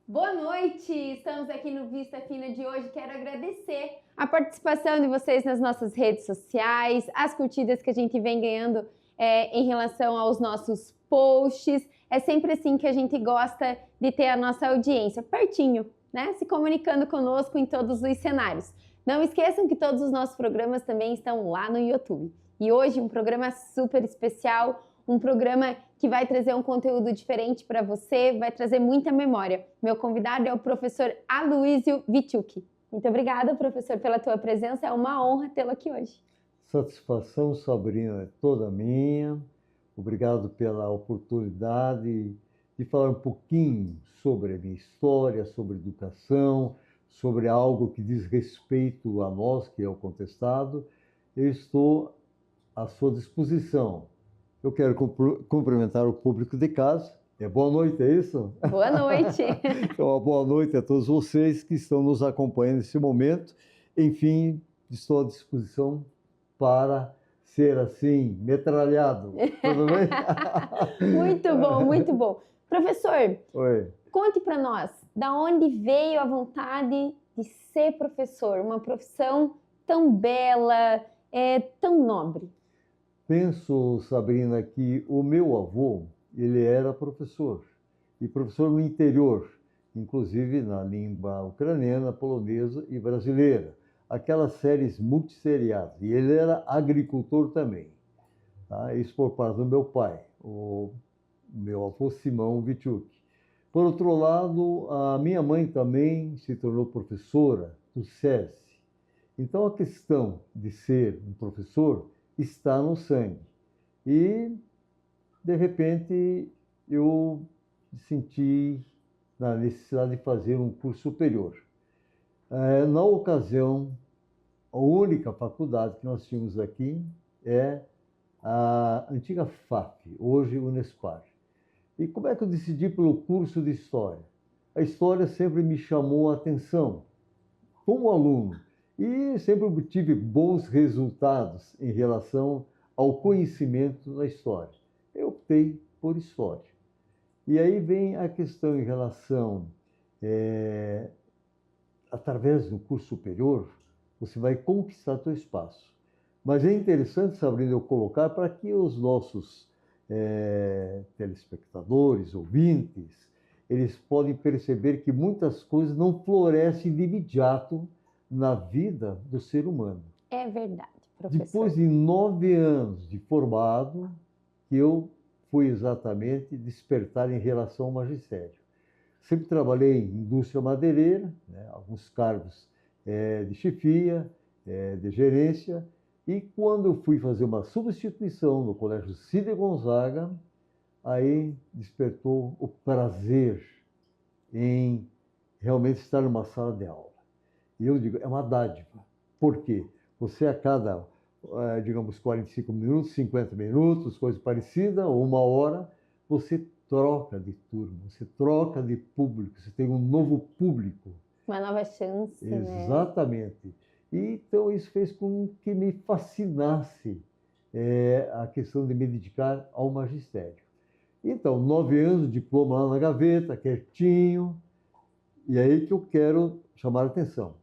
Boa noite! Estamos aqui no Vista Fina de hoje. Quero agradecer a participação de vocês nas nossas redes sociais, as curtidas que a gente vem ganhando em relação aos nossos posts. É sempre assim que a gente gosta de ter a nossa audiência pertinho, né? Se comunicando conosco em todos os cenários. Não esqueçam que todos os nossos programas também estão lá no YouTube. E hoje um programa super especial, um programa que vai trazer um conteúdo diferente para você, vai trazer muita memória. Meu convidado é o professor Aloísio Witczuk. Muito obrigada, professor, pela tua presença. É uma honra tê-lo aqui hoje. Satisfação, Sabrina, é toda minha. Obrigado pela oportunidade de falar um pouquinho sobre a minha história, sobre educação, sobre algo que diz respeito a nós, que é o contestado. Eu estou à sua disposição. Eu quero cumprimentar o público de casa. Boa noite, é isso? Boa noite! Então, uma boa noite a todos vocês que estão nos acompanhando nesse momento. Enfim, estou à disposição para ser assim, metralhado. Tudo bem? Muito bom, muito bom. Professor, Oi. Conte para nós, da onde veio a vontade de ser professor? Uma profissão tão bela, tão nobre. Penso, Sabrina, que o meu avô, ele era professor, e professor no interior, inclusive na língua ucraniana, polonesa e brasileira, aquelas séries multisseriadas, e ele era agricultor também, tá? Isso por parte do meu pai, o meu avô Simão Witczuk. Por outro lado, a minha mãe também se tornou professora do SESI. Então a questão de ser um professor está no sangue. E, de repente, eu senti a necessidade de fazer um curso superior. Na ocasião, a única faculdade que nós tínhamos aqui é a antiga FAF, hoje Unespar. E como é que eu decidi pelo curso de História? A História sempre me chamou a atenção, como aluno. E sempre tive bons resultados em relação ao conhecimento da história. Eu optei por História. E aí vem a questão em relação, através do curso superior, você vai conquistar seu espaço. Mas é interessante, Sabrina, eu colocar para que os nossos telespectadores, ouvintes, eles podem perceber que muitas coisas não florescem de imediato na vida do ser humano. É verdade, professor. Depois de 9 anos de formado, que eu fui exatamente despertar em relação ao magistério. Sempre trabalhei em indústria madeireira, né, alguns cargos de chefia, de gerência, e quando eu fui fazer uma substituição no Colégio Cide Gonzaga, aí despertou o prazer em realmente estar numa sala de aula. E eu digo, é uma dádiva. Por quê? Você a cada, digamos, 45 minutos, 50 minutos, coisa parecida, ou 1 hora, você troca de turma, você troca de público, você tem um novo público. Uma nova chance, né? Exatamente. E, então isso fez com que me fascinasse a questão de me dedicar ao magistério. Então, 9 anos, diploma lá na gaveta, quietinho, e aí que eu quero chamar a atenção.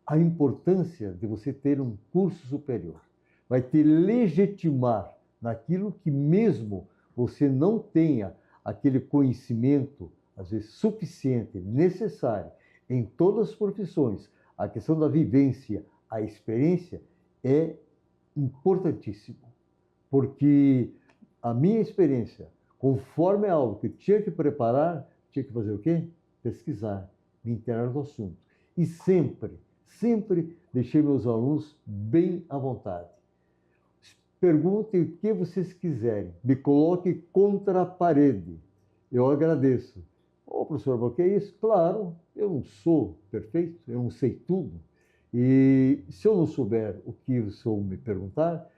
A importância de você ter um curso superior. Vai te legitimar naquilo que mesmo você não tenha aquele conhecimento, às vezes suficiente, necessário, em todas as profissões. A questão da vivência, a experiência é importantíssimo. Porque a minha experiência, conforme a aula que eu tinha que preparar, tinha que fazer o quê? Pesquisar, me inteirar no assunto. E sempre deixei meus alunos bem à vontade. Perguntem o que vocês quiserem, me coloquem contra a parede. Eu agradeço. Professor, por que isso? Claro, eu não sou perfeito, eu não sei tudo. E se eu não souber o que o senhor me perguntar,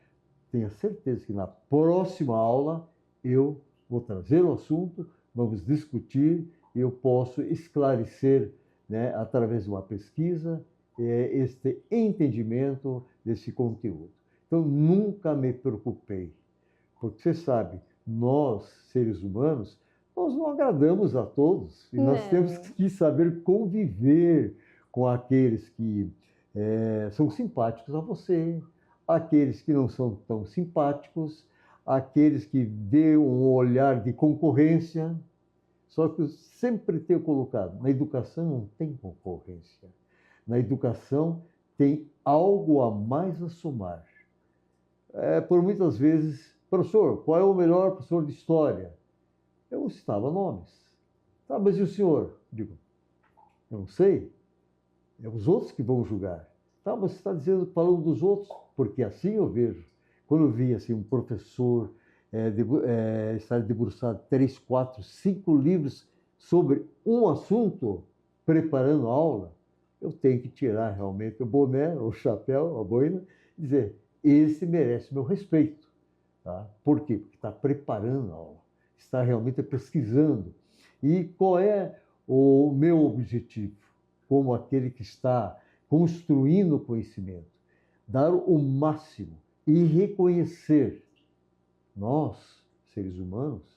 tenha certeza que na próxima aula eu vou trazer o assunto, vamos discutir e eu posso esclarecer, né, através de uma pesquisa este entendimento desse conteúdo. Então, nunca me preocupei, porque você sabe, nós, seres humanos, nós não agradamos a todos, e nós temos que saber conviver com aqueles que são simpáticos a você, aqueles que não são tão simpáticos, aqueles que vê um olhar de concorrência. Só que eu sempre tenho colocado, na educação não tem concorrência. Na educação tem algo a mais a somar. Por muitas vezes, professor, qual é o melhor professor de história? Eu citava nomes. Tá, mas e o senhor? Digo, eu não sei. É os outros que vão julgar. Tá, mas você está dizendo, falando dos outros? Porque assim eu vejo. Quando eu vi assim, um professor estar debruçado 3, 4, 5 livros sobre um assunto, preparando a aula, eu tenho que tirar realmente o boné, o chapéu, a boina, e dizer, esse merece meu respeito. Tá? Por quê? Porque está preparando a aula, está realmente pesquisando. E qual é o meu objetivo, como aquele que está construindo o conhecimento? Dar o máximo e reconhecer. Nós, seres humanos,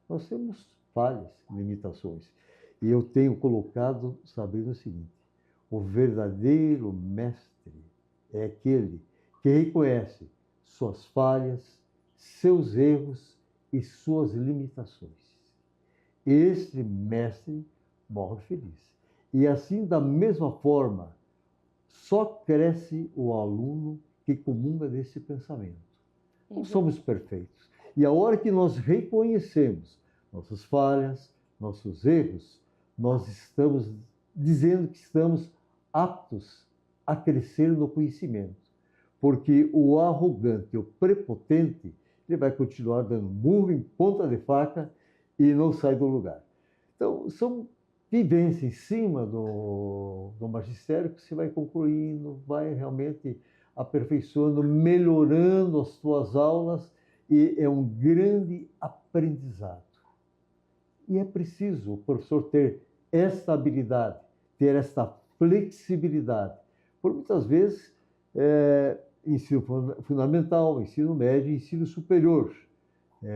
nós temos falhas, limitações. E eu tenho colocado, sabendo o seguinte, o verdadeiro mestre é aquele que reconhece suas falhas, seus erros e suas limitações. Este mestre morre feliz. E assim, da mesma forma, só cresce o aluno que comunga desse pensamento. Não somos perfeitos. E a hora que nós reconhecemos nossas falhas, nossos erros, nós estamos dizendo que estamos aptos a crescer no conhecimento. Porque o arrogante, o prepotente, ele vai continuar dando murro em ponta de faca e não sai do lugar. Então, são vivências em cima do magistério que você vai concluindo, vai realmente aperfeiçoando, melhorando as suas aulas, e é um grande aprendizado. E é preciso o professor ter esta habilidade, ter esta flexibilidade. Por muitas vezes, ensino fundamental, ensino médio e ensino superior.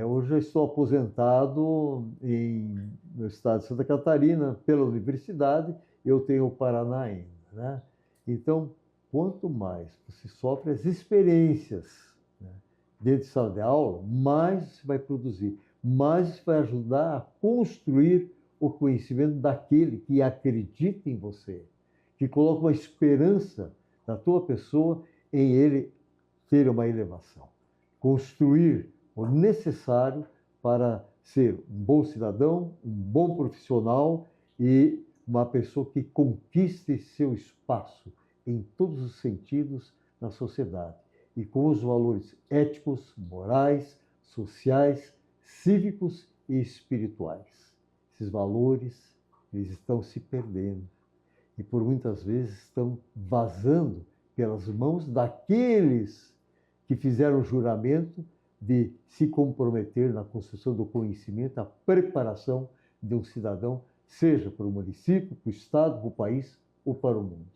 Hoje eu estou aposentado no estado de Santa Catarina, pela universidade, eu tenho o Paraná ainda, né? Então, quanto mais você sofre as experiências, né, dentro de sala de aula, mais você vai produzir, mais você vai ajudar a construir o conhecimento daquele que acredita em você, que coloca uma esperança na tua pessoa em ele ter uma elevação. Construir o necessário para ser um bom cidadão, um bom profissional e uma pessoa que conquiste seu espaço em todos os sentidos na sociedade e com os valores éticos, morais, sociais, cívicos e espirituais. Esses valores, eles estão se perdendo e por muitas vezes estão vazando pelas mãos daqueles que fizeram o juramento de se comprometer na construção do conhecimento, a preparação de um cidadão, seja para o município, para o estado, para o país ou para o mundo.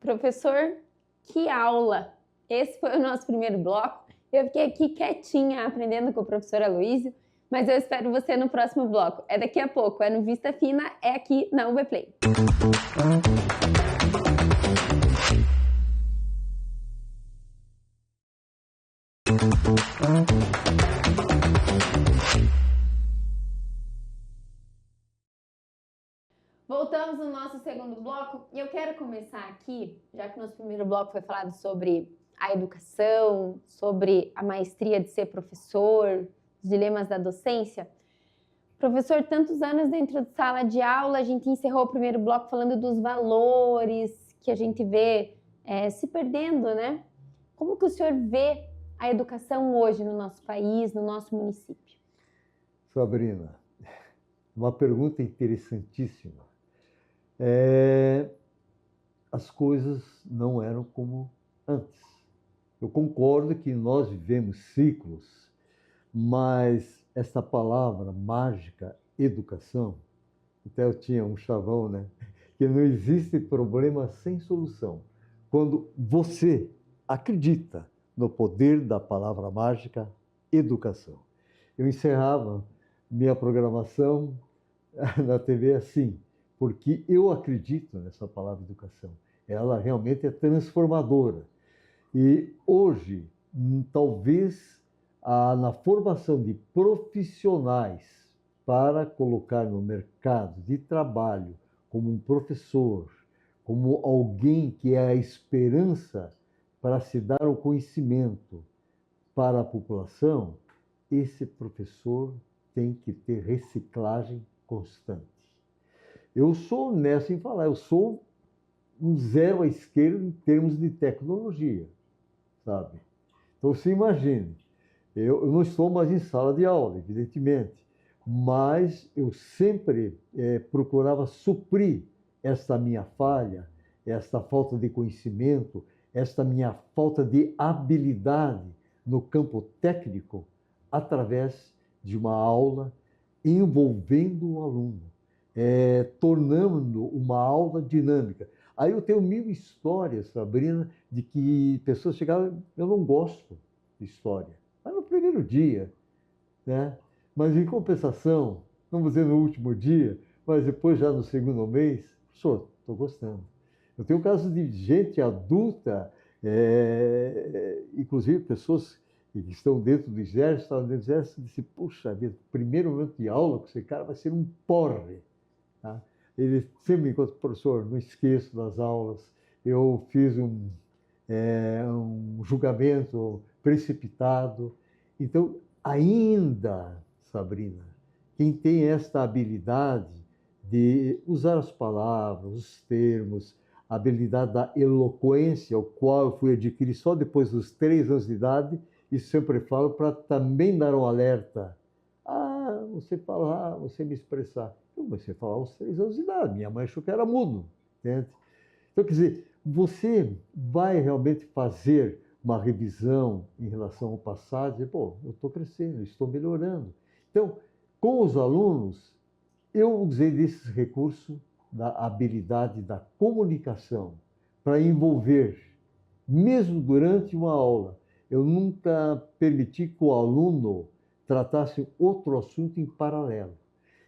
Professor, que aula! Esse foi o nosso primeiro bloco. Eu fiquei aqui quietinha aprendendo com o professor Aloísio, mas eu espero você no próximo bloco. É daqui a pouco, é no Vista Fina, é aqui na UB Play. Voltamos no nosso segundo bloco e eu quero começar aqui, já que o nosso primeiro bloco foi falado sobre a educação, sobre a maestria de ser professor, os dilemas da docência. Professor, tantos anos dentro de sala de aula, a gente encerrou o primeiro bloco falando dos valores que a gente vê se perdendo, né? Como que o senhor vê a educação hoje no nosso país, no nosso município? Sabrina, uma pergunta interessantíssima. As coisas não eram como antes. Eu concordo que nós vivemos ciclos, mas essa palavra mágica, educação, até eu tinha um chavão, né? que não existe problema sem solução. Quando você acredita no poder da palavra mágica, educação. Eu encerrava minha programação na TV assim, porque eu acredito nessa palavra educação. Ela realmente é transformadora. E hoje, talvez, na formação de profissionais para colocar no mercado de trabalho como um professor, como alguém que é a esperança para se dar o conhecimento para a população, esse professor tem que ter reciclagem constante. Eu sou honesto em falar, eu sou um zero à esquerda em termos de tecnologia, sabe? Então, você imagine, eu não estou mais em sala de aula, evidentemente, mas eu sempre procurava suprir esta minha falha, esta falta de conhecimento, esta minha falta de habilidade no campo técnico, através de uma aula envolvendo o aluno, tornando uma aula dinâmica. Aí eu tenho 1000 histórias, Sabrina, de que pessoas chegaram, eu não gosto de história. Mas no primeiro dia, né? Mas em compensação, vamos dizer no último dia, mas depois já no segundo mês, professor, estou gostando. Eu tenho casos de gente adulta, inclusive pessoas que estão dentro do exército, estavam dentro do exército, e disse, puxa vida, primeiro momento de aula com esse cara vai ser um porre. Tá? Ele sempre me encontra, professor, não esqueço das aulas, eu fiz um julgamento precipitado. Então, ainda, Sabrina, quem tem esta habilidade de usar as palavras, os termos, a habilidade da eloquência, o qual eu fui adquirir só depois dos 3 anos de idade, e sempre falo para também dar um alerta. Você falar, você me expressar. Eu comecei a falar aos 3 anos de idade, minha mãe achou que era mudo, entende? Então, quer dizer, você vai realmente fazer uma revisão em relação ao passado, dizer, pô, eu estou crescendo, estou melhorando. Então, com os alunos, eu usei desses recursos da habilidade da comunicação para envolver, mesmo durante uma aula. Eu nunca permiti que o aluno tratasse outro assunto em paralelo.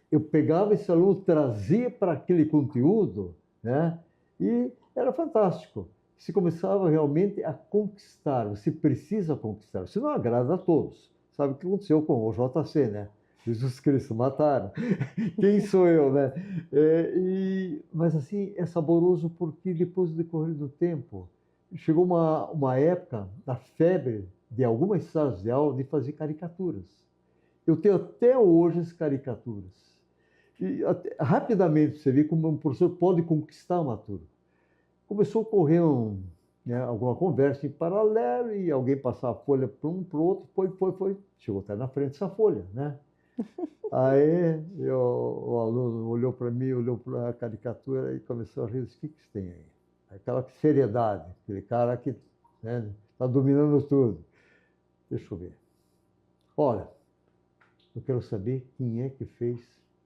Eu pegava esse aluno, trazia para aquele conteúdo, né? E era fantástico. Se começava realmente a conquistar, você precisa conquistar, você não agrada a todos. Sabe o que aconteceu com o JC, né? Jesus Cristo, mataram. Quem sou eu, né? Mas assim, é saboroso porque depois do decorrer do tempo, chegou uma época da febre de algumas salas de aula de fazer caricaturas. Eu tenho até hoje as caricaturas. E rapidamente você vê como um professor pode conquistar uma turma. Começou a ocorrer alguma conversa em paralelo e alguém passar a folha para um para o outro, foi. Chegou até na frente dessa folha, né? Aí o aluno olhou para mim, olhou para a caricatura e começou a rir. O que você tem aí? Aquela seriedade, aquele cara que está dominando tudo. Deixa eu ver. Olha, eu quero saber quem é que fez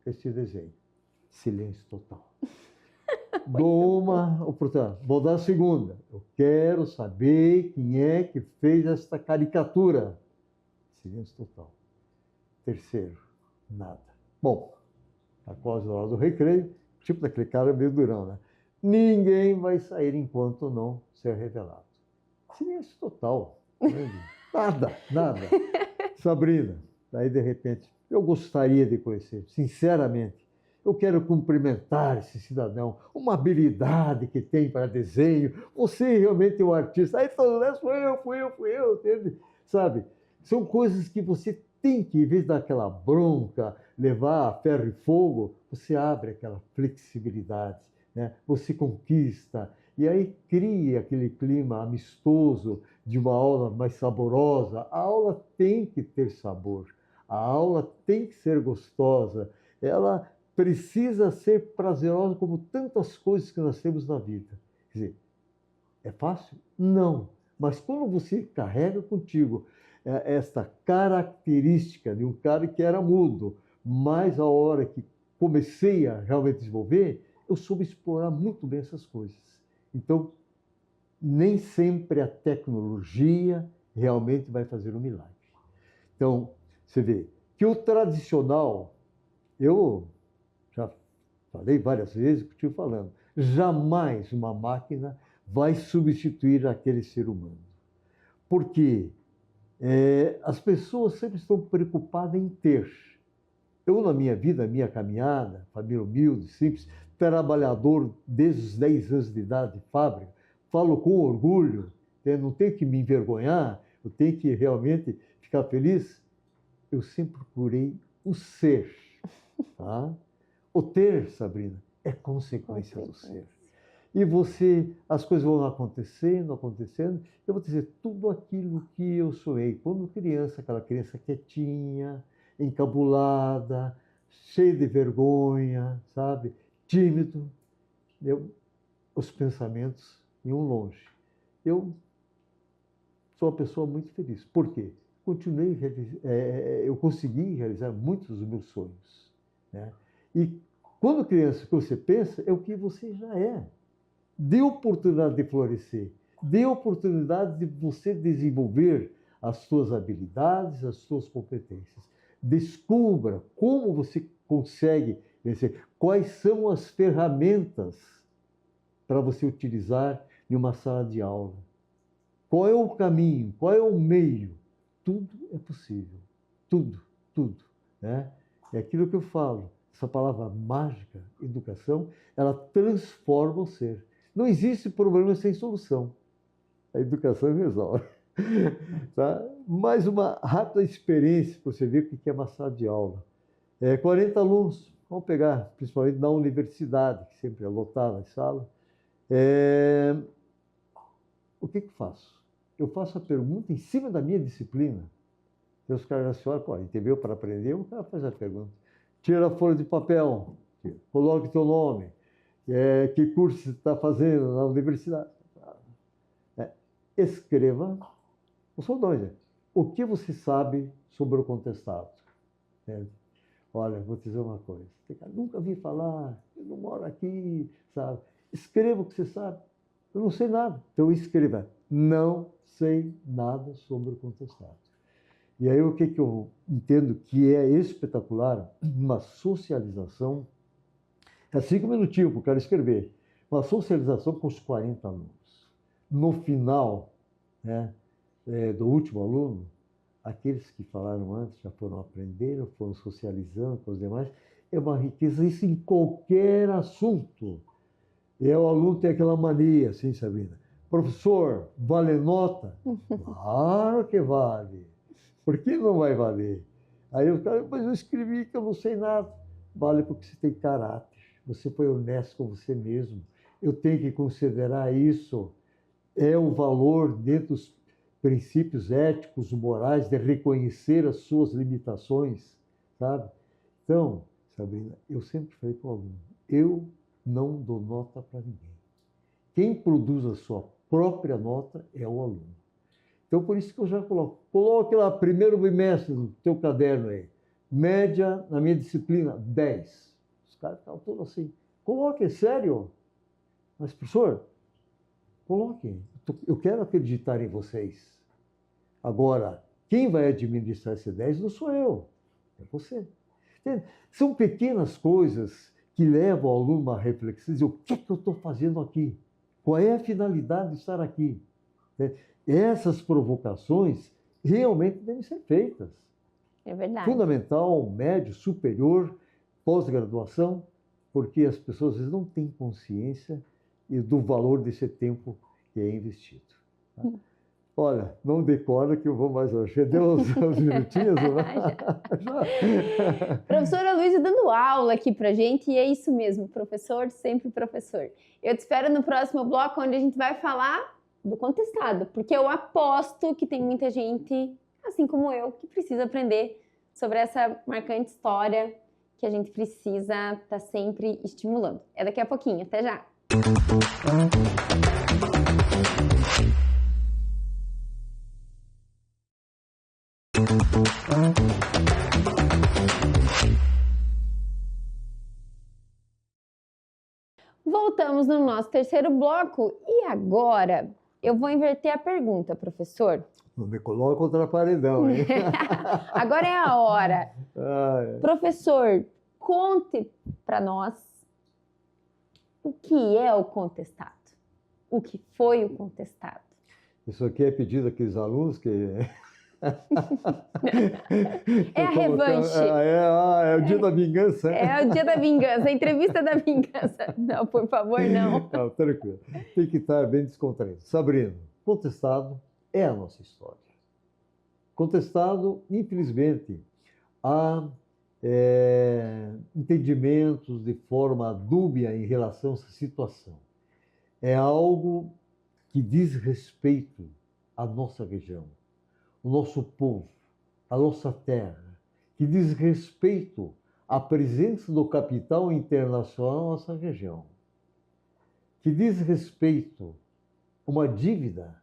esse desenho. Silêncio total. Dou uma oportunidade. Vou dar a segunda. Eu quero saber quem é que fez esta caricatura. Silêncio total. Terceiro, nada. Bom, a quase a hora do recreio, tipo daquele cara meio durão, né? Ninguém vai sair enquanto não ser revelado. Silêncio total. Nada, nada. Sabrina, daí de repente, eu gostaria de conhecer, sinceramente. Eu quero cumprimentar esse cidadão, uma habilidade que tem para desenho. Você realmente é um artista. Aí todo mundo, fui eu, entende? Sabe? São coisas que você tem que, em vez daquela bronca, levar a ferro e fogo, você abre aquela flexibilidade, né? Você conquista, e aí cria aquele clima amistoso de uma aula mais saborosa. A aula tem que ter sabor, a aula tem que ser gostosa, ela precisa ser prazerosa como tantas coisas que nós temos na vida. Quer dizer, é fácil? Não. Mas quando você carrega contigo esta característica de um cara que era mudo, mas a hora que comecei a realmente desenvolver, eu soube explorar muito bem essas coisas. Então, nem sempre a tecnologia realmente vai fazer um milagre. Então, você vê que o tradicional, eu já falei várias vezes, continuo falando, jamais uma máquina vai substituir aquele ser humano. Porque as pessoas sempre estão preocupadas em ter. Eu, na minha vida, minha caminhada, família humilde, simples, trabalhador desde os 10 anos de idade de fábrica, falo com orgulho, não tenho que me envergonhar, eu tenho que realmente ficar feliz. Eu sempre procurei o ser. Tá? O ter, Sabrina, é consequência do ser. E as coisas vão acontecendo, eu vou dizer tudo aquilo que eu sonhei. Quando criança, aquela criança quietinha, encabulada, cheia de vergonha, sabe? Tímido, os pensamentos iam longe. Eu sou uma pessoa muito feliz. Por quê? Eu consegui realizar muitos dos meus sonhos. Né? E quando criança, o que você pensa é o que você já é. Dê oportunidade de florescer, dê oportunidade de você desenvolver as suas habilidades, as suas competências. Descubra como você consegue vencer, quais são as ferramentas para você utilizar em uma sala de aula. Qual é o caminho, qual é o meio? Tudo é possível, tudo. Né? É aquilo que eu falo, essa palavra mágica, educação, ela transforma o ser. Não existe problema sem solução. A educação resolve. Tá? Mais uma rápida experiência para você ver o que é uma sala de aula. 40 alunos, vamos pegar, principalmente na universidade, que sempre é lotada a sala. O que eu faço? Eu faço a pergunta em cima da minha disciplina. Então, os caras assim, olha, pô, entendeu para aprender? O cara faz a pergunta. Tira a folha de papel, coloque teu nome. Que curso você está fazendo na universidade? Escreva, não sou doido, o que você sabe sobre o contestado? Olha, vou te dizer uma coisa, nunca vi falar, eu não moro aqui, sabe? Escreva o que você sabe. Eu não sei nada. Então escreva, não sei nada sobre o contestado. E aí o que eu entendo que é espetacular? Uma socialização. É 5 minutinhos para o cara escrever. Uma socialização com os 40 alunos. No final, né, do último aluno, aqueles que falaram antes já foram aprendendo, foram socializando com os demais. É uma riqueza, isso em qualquer assunto. E o aluno tem aquela mania, assim, Sabrina. Professor, vale nota? Claro que vale. Por que não vai valer? Aí o cara, mas eu escrevi que eu não sei nada. Vale porque você tem caráter. Você foi honesto com você mesmo. Eu tenho que considerar isso. É o valor dentro dos princípios éticos, morais, de reconhecer as suas limitações, sabe? Então, Sabrina, eu sempre falei para o aluno, eu não dou nota para ninguém. Quem produz a sua própria nota é o aluno. Então, por isso que eu já coloque lá, primeiro bimestre no teu caderno aí, média na minha disciplina, 10. Os caras estavam todos assim, coloque, sério? Mas, professor, coloque, eu quero acreditar em vocês. Agora, quem vai administrar esse 10 não sou eu, é você. São pequenas coisas que levam o aluno a reflexão, dizer, o que é que eu estou fazendo aqui? Qual é a finalidade de estar aqui? Essas provocações realmente devem ser feitas. É verdade. Fundamental, médio, superior, pós-graduação, porque as pessoas às vezes não têm consciência do valor desse tempo que é investido. Tá? Olha, não decora que eu vou mais hoje. Deu uns minutinhos? Já. Professora Luísa dando aula aqui pra gente, e é isso mesmo, professor, sempre professor. Eu te espero no próximo bloco, onde a gente vai falar do contestado, porque eu aposto que tem muita gente, assim como eu, que precisa aprender sobre essa marcante história que a gente precisa estar sempre estimulando. É daqui a pouquinho, até já! voltamos no nosso terceiro bloco e agora eu vou inverter a pergunta, professor. Não me coloca contra a paredão, hein? Agora é a hora. Professor, conte para nós o que é o contestado. O que foi o contestado? Isso aqui é pedido àqueles alunos que... É a revanche. É o dia da vingança. É o dia da vingança, a entrevista da vingança. Não, por favor, não. Não, tranquilo. Tem que estar bem descontraído. Sabrina, contestado é a nossa história. Contestado, infelizmente, há entendimentos de forma dúbia em relação a essa situação. É algo que diz respeito à nossa região, o nosso povo, a nossa terra, que diz respeito à presença do capital internacional na nossa região, que diz respeito a uma dívida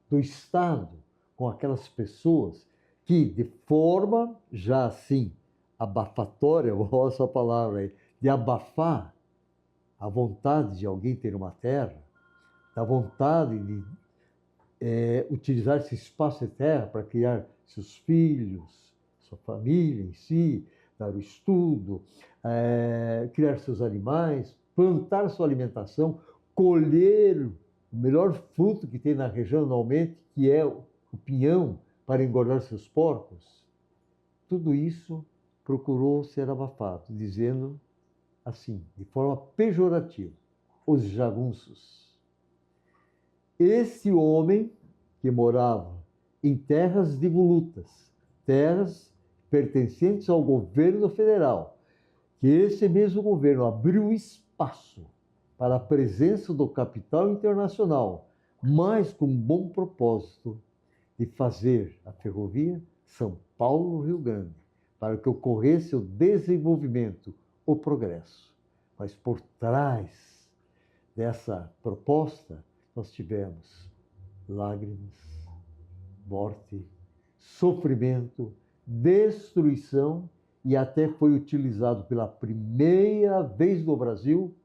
do Estado com aquelas pessoas que, de forma já assim abafatória, vou usar essa palavra aí, de abafar a vontade de alguém ter uma terra, a vontade de utilizar esse espaço de terra para criar seus filhos, sua família em si, dar o estudo, criar seus animais, plantar sua alimentação, colher o melhor fruto que tem na região normalmente, que é o pinhão, para engordar seus porcos. Tudo isso procurou ser abafado, dizendo assim, de forma pejorativa, os jagunços. Esse homem que morava em terras devolutas, terras pertencentes ao governo federal, que esse mesmo governo abriu espaço para a presença do capital internacional, mas com um bom propósito de fazer a ferrovia São Paulo-Rio Grande, para que ocorresse o desenvolvimento, o progresso. Mas por trás dessa proposta, nós tivemos lágrimas, morte, sofrimento, destruição e até foi utilizado pela primeira vez no Brasil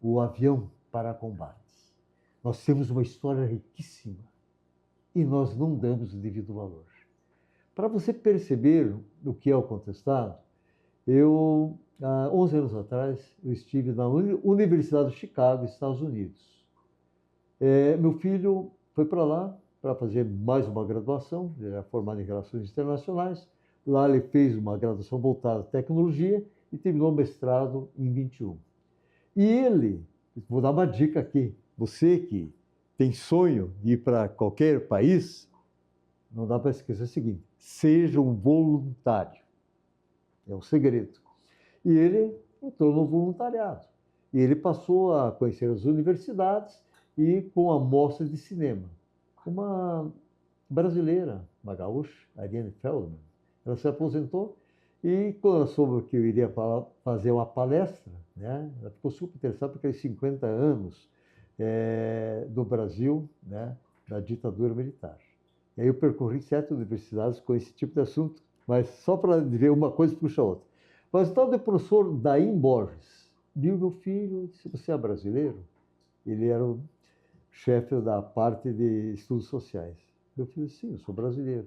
o avião para combates. Nós temos uma história riquíssima e nós não damos o devido valor. Para você perceber o que é o contestado, há 11 anos atrás, eu estive na Universidade de Chicago, Estados Unidos. Meu filho foi para lá para fazer mais uma graduação, ele era formado em Relações Internacionais. Lá ele fez uma graduação voltada à tecnologia e terminou o mestrado em 21. E ele, vou dar uma dica aqui, você que tem sonho de ir para qualquer país, não dá para esquecer o seguinte, seja um voluntário, é um segredo. E ele entrou no voluntariado, e ele passou a conhecer as universidades e com a mostra de cinema. Uma brasileira, uma gaúcha, Ariane Feldman, ela se aposentou e quando ela soube que eu iria fazer uma palestra, né, ela ficou super interessada porque aqueles 50 anos do Brasil, né, da ditadura militar. E aí eu percorri 7 universidades com esse tipo de assunto, mas só para ver uma coisa puxa a outra. Mas o tal do professor Daim Borges viu meu filho, disse, você é brasileiro? Ele era o chefe da parte de estudos sociais. Meu filho, sim, eu sou brasileiro.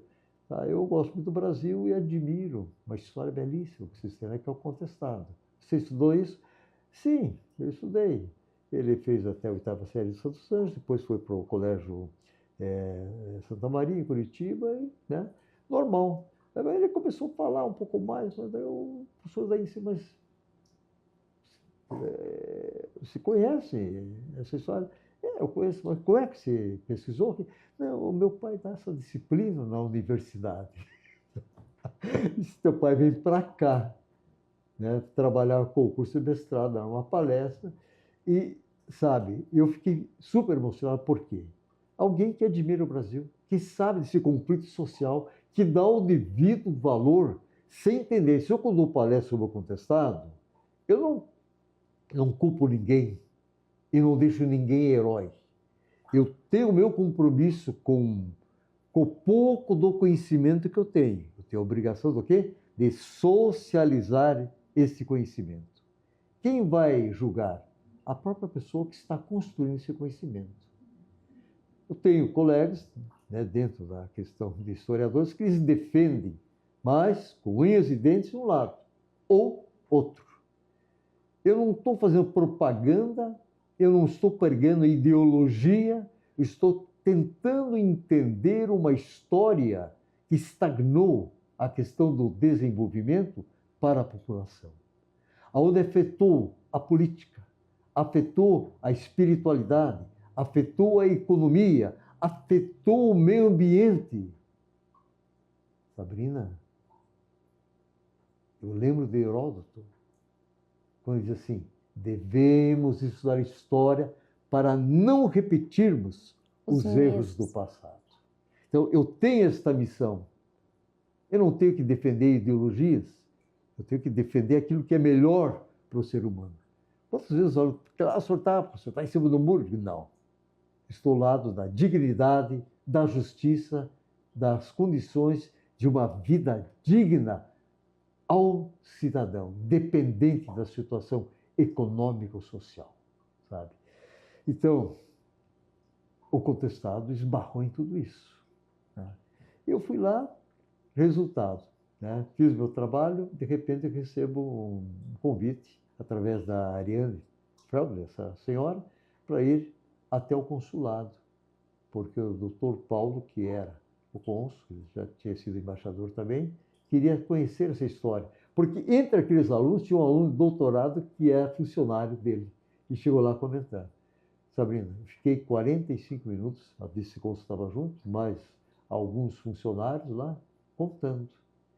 Eu gosto muito do Brasil e admiro uma história belíssima que vocês têm, que é o contestado. Você estudou isso? Sim, eu estudei. Ele fez até a 8ª série de Santos Anjos, depois foi para o Colégio Santa Maria, em Curitiba, e, né, normal. Aí ele começou a falar um pouco mais, mas daí o professor daí disse, mas você conhece essa história? Eu conheço, mas como é que você pesquisou? Não, o meu pai dá essa disciplina na universidade. E se teu pai vem para cá, né, trabalhar com o curso de mestrado, dar uma palestra, e, sabe, eu fiquei super emocionado, por quê? Alguém que admira o Brasil, que sabe desse conflito social, que dá o devido valor, sem entender. Se eu, quando dou palestra sobre o contestado, eu não culpo ninguém e não deixo ninguém herói. Eu tenho o meu compromisso com o pouco do conhecimento que eu tenho. Eu tenho a obrigação do quê? De socializar esse conhecimento. Quem vai julgar? a própria pessoa que está construindo esse conhecimento. Eu tenho colegas, né, dentro da questão de historiadores, que eles defendem, mas com unhas e dentes um lado ou outro. Eu não estou fazendo propaganda, eu não estou pregando ideologia, eu estou tentando entender uma história que estagnou a questão do desenvolvimento para a população, aonde afetou a política, afetou a espiritualidade, afetou a economia, afetou o meio ambiente. Sabrina, eu lembro de Heródoto, quando diz assim, devemos estudar história para não repetirmos os erros do passado. Então, eu tenho esta missão. Eu não tenho que defender ideologias, eu tenho que defender aquilo que é melhor para o ser humano. Quantas vezes eu falo, o senhor está em cima do muro? Não. Estou ao lado da dignidade, da justiça, das condições de uma vida digna ao cidadão, dependente da situação econômica ou social, sabe? Então, o contestado esbarrou em tudo isso. Né? Eu fui lá, resultado, né? Fiz meu trabalho, de repente eu recebo um convite, através da Ariane Felder, essa senhora, para ir até o consulado, porque o doutor Paulo, que era o cônsul, ele já tinha sido embaixador também, queria conhecer essa história. Porque entre aqueles alunos tinha um aluno de doutorado que é funcionário dele, e chegou lá comentando. Sabrina, eu fiquei 45 minutos, a vice-cônsul estava junto, mais alguns funcionários lá, contando.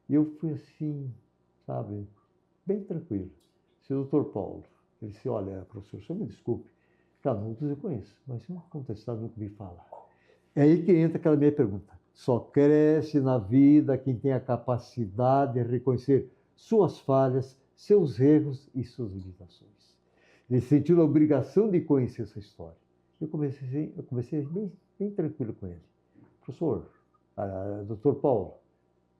E eu fui assim, sabe, bem tranquilo. Disse, doutor Paulo, ele disse, olha, professor, o senhor me desculpe, Canudos eu conheço, mas se não contestar, nunca me falar. É aí que entra aquela minha pergunta. Só cresce na vida quem tem a capacidade de reconhecer suas falhas, seus erros e suas limitações. Ele sentiu a obrigação de conhecer essa história. Eu comecei bem tranquilo com ele. Professor, doutor Paulo,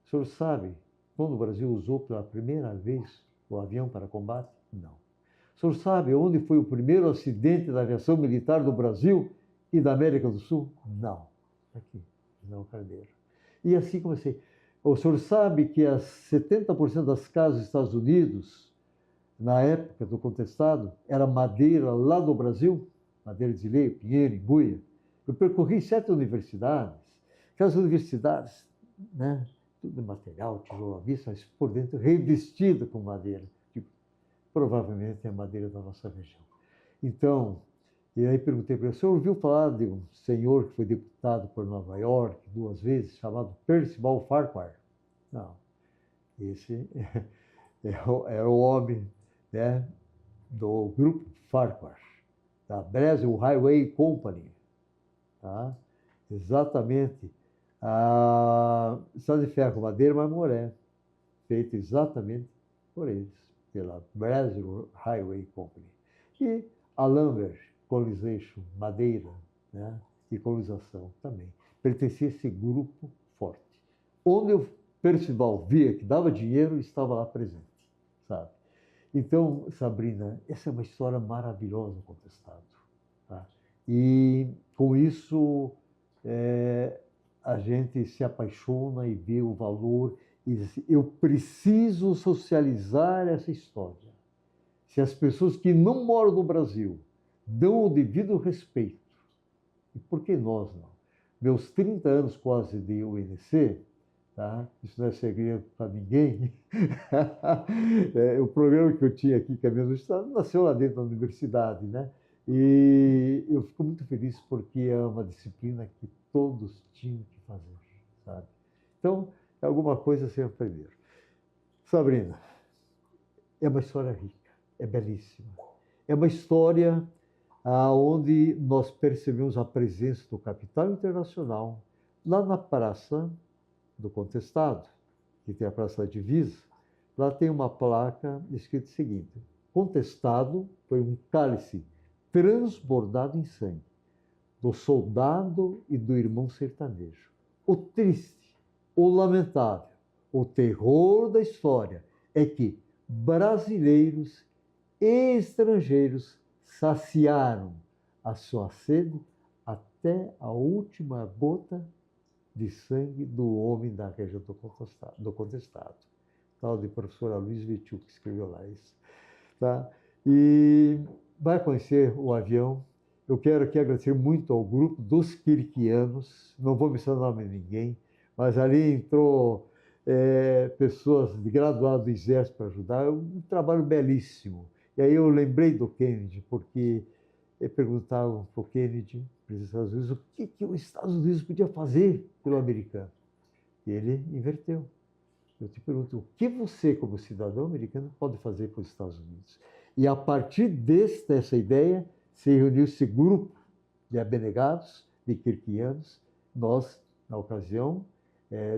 o senhor sabe quando o Brasil usou pela primeira vez o avião para combate? Não. O senhor sabe onde foi o primeiro acidente da aviação militar do Brasil e da América do Sul? Não. Aqui, não, Carneiro. E assim comecei. O senhor sabe que as 70% das casas dos Estados Unidos, na época do contestado, era madeira lá do Brasil? Madeira de lei, pinheiro, embuia. Eu percorri 7 universidades. Aquelas universidades, né, tudo de material, tijolo à vista, mas por dentro revestido com madeira. Que provavelmente é a madeira da nossa região. Então, e aí perguntei para ele, o senhor ouviu falar de um senhor que foi deputado por Nova York 2 vezes, chamado Percival Farquhar? Não. Esse é o homem, né, do grupo Farquhar, da Brazil Highway Company. Tá? Exatamente. A estrada de ferro, madeira, marmoré, feita exatamente por eles, pela Brazil Highway Company. E a Lumber Colonization, madeira, né, e colonização também. Pertencia a esse grupo forte. Onde o Percival via que dava dinheiro, estava lá presente, sabe? Então, Sabrina, essa é uma história maravilhosa, contestado. Tá? E com isso, a gente se apaixona e vê o valor e diz assim, eu preciso socializar essa história. Se as pessoas que não moram no Brasil dão o devido respeito, e por que nós não? Meus 30 anos quase de UNC, tá? Isso não é segredo para ninguém. O programa que eu tinha aqui, Caminho do Estado, nasceu lá dentro da universidade, né? E eu fico muito feliz porque é uma disciplina que todos tinham que fazer, sabe? Então, é alguma coisa a ser aprender. Sabrina, é uma história rica, é belíssima. É uma história onde nós percebemos a presença do capital internacional lá na Praça do Contestado, que tem a Praça da Divisa. Lá tem uma placa escrita o seguinte: Contestado foi um cálice transbordado em sangue do soldado e do irmão sertanejo. O triste, o lamentável, o terror da história é que brasileiros e estrangeiros saciaram a sua sede até a última gota de sangue do homem da região do contestado. Tal de professor Aloysio Witschuk, que escreveu lá isso. Tá? E vai conhecer o avião. Eu quero aqui agradecer muito ao grupo dos kirkianos, não vou mencionar o nome de ninguém, mas ali entrou pessoas de graduado do Exército para ajudar, um trabalho belíssimo. E aí eu lembrei do Kennedy, porque perguntavam para o Kennedy, presidente dos Estados Unidos, o que os Estados Unidos podia fazer pelo americano. E ele inverteu. Eu te pergunto, o que você, como cidadão americano, pode fazer para os Estados Unidos? E a partir dessa ideia, se reuniu esse grupo de abnegados, de kirkianos. Nós, na ocasião,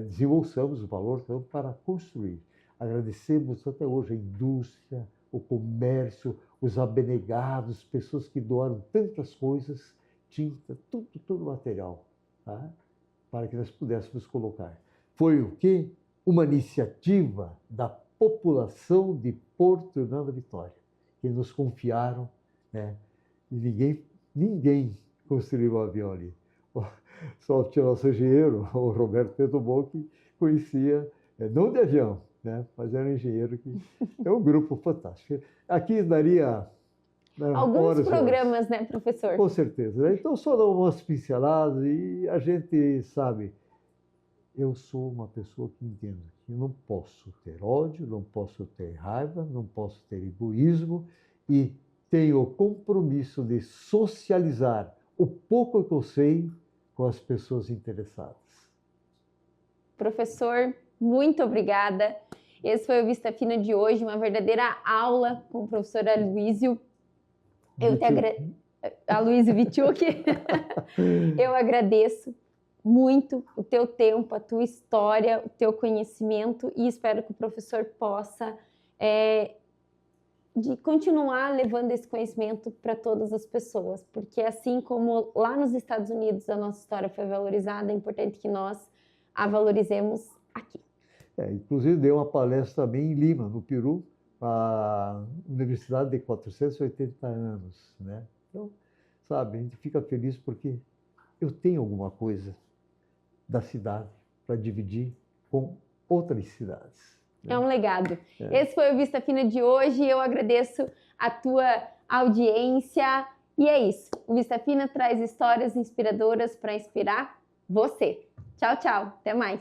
desembolsamos o valor então, para construir. Agradecemos até hoje a indústria, o comércio, os abnegados, pessoas que doaram tantas coisas, tinta, tudo material, tá? Para que nós pudéssemos colocar. Foi o quê? Uma iniciativa da população de Porto Hernando Vitória, que nos confiaram, né? E ninguém construiu o avião ali. Só tinha nosso engenheiro, o Roberto Pedro Bom, que conhecia, não de avião, né? Mas era um engenheiro que é um grupo fantástico. Aqui daria alguns programas, né, professor? Com certeza. Né? Então, só dar umas pinceladas e a gente sabe, eu sou uma pessoa que entendo que não posso ter ódio, não posso ter raiva, não posso ter egoísmo e tenho o compromisso de socializar o pouco que eu sei com as pessoas interessadas. Professor, muito obrigada. Esse foi o Vista Fina de hoje, uma verdadeira aula com o professor Aloysio. Aloysio Witschuk. Eu agradeço muito o teu tempo, a tua história, o teu conhecimento e espero que o professor possa de continuar levando esse conhecimento para todas as pessoas, porque assim como lá nos Estados Unidos a nossa história foi valorizada, é importante que nós a valorizemos aqui. Inclusive dei uma palestra também em Lima, no Peru, a universidade de 480 anos, né? Então, sabe, a gente fica feliz porque eu tenho alguma coisa da cidade para dividir com outras cidades. É um legado. Esse foi o Vista Fina de hoje. Eu agradeço a tua audiência. E é isso. O Vista Fina traz histórias inspiradoras para inspirar você. Tchau, tchau. Até mais.